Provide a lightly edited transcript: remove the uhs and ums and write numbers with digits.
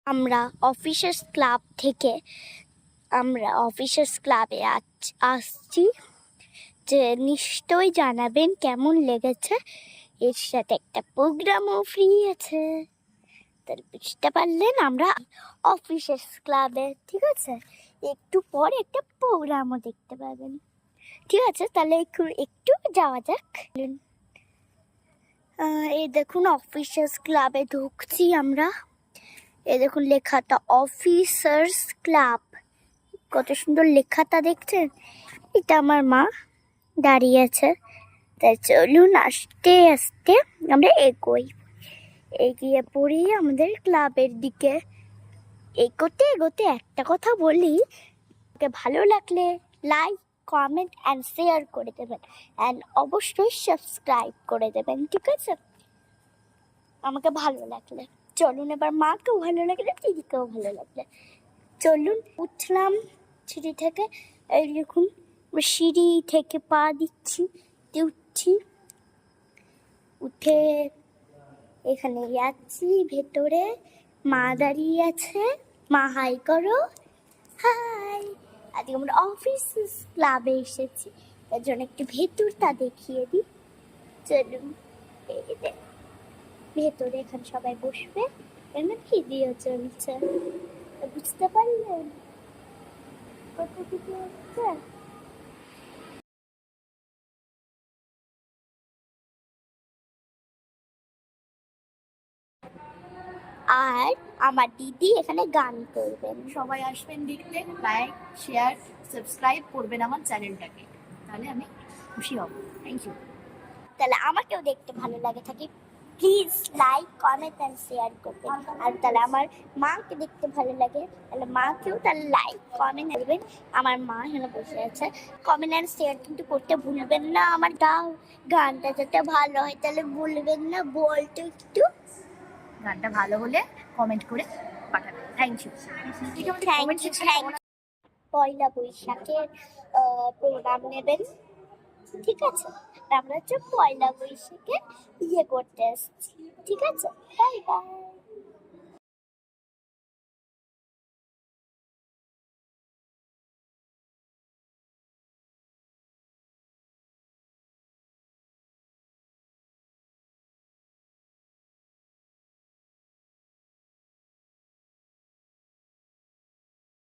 আমরা officers club থেকে ক্লাবে আসছি, যে নিশ্চয়ই জানাবেন কেমন লেগেছে। এর সাথে একটা প্রোগ্রামও ফ্রি আছে, তাহলে বুঝতে পারলেন আমরা অফিসার্স ক্লাবে। ঠিক আছে, একটু পর একটা প্রোগ্রামও দেখতে পাবেন। ঠিক আছে, তাহলে একটু যাওয়া যাক। এই দেখুন অফিসার্স ক্লাবে ঢুকছি আমরা। এই দেখুন লেখাটা অফিসার্স ক্লাব, কত সুন্দর লেখাটা দেখছেন। এটা আমার মা দাঁড়িয়ে আছে, তাই চলুন আস্তে আস্তে আমরা এগিয়ে পড়ি আমাদের ক্লাবের দিকে। এগোতে এগোতে একটা কথা বলি, ভালো লাগলে লাইক, কমেন্ট অ্যান্ড শেয়ার করে দেবেন, অ্যান্ড অবশ্যই সাবস্ক্রাইব করে দেবেন। ঠিক আছে, আমাকে ভালো লাগলে। চলুন এবার মাকেও ভালো লাগলে, দিদিকেও ভালো লাগলে। চলুন, উঠলাম সিঁড়ি থেকে। এই দেখুন সিঁড়ি থেকে পা দিচ্ছি, উঠছি, উঠে এখানে যাচ্ছি ভেতরে। মা দাঁড়িয়ে আছে, মা হাই করো। হাই। আজকে আমরা অফিস ক্লাবে এসেছি, তার জন্য একটু ভেতরটা দেখিয়ে দিই। চলুন, ভেতরে এখানে সবাই বসবে, এখানে ভিডিও চলছে, বুঝতে পারলেন কত ভিডিও হচ্ছে। আর আমার দিদি এখানে গান করবেন। সবাই আসবেন দেখতে, লাইক, শেয়ার, সাবস্ক্রাইব করবেন আমার চ্যানেলটাকে, তাহলে আমি খুশি হব। Thank you. তাহলে আমাকেও দেখতে ভালো লাগে থাকে, please like, comment and share করবেন। আর তাহলে আমার মাকে দেখতে ভালো লাগে, তাহলে মাকেও তাহলে লাইক, কমেন্ট করবেন। আমার মা এখানে বসে আছে, কমেন্ট অ্যান্ড শেয়ার কিন্তু করতে ভুলবেন না। আমার গানটা যাতে ভালো হয় তাহলে ভুলবেন না, বলতে একটু। গানটা ভালো হলে কমেন্ট করে পাঠাবেন। Thank you. পয়লা বৈশাখের প্রোগ্রাম নেবেন। ঠিক আছে, আমরা হচ্ছে পয়লা বৈশাখে করতে আসছি। ঠিক আছে, বাই বাই।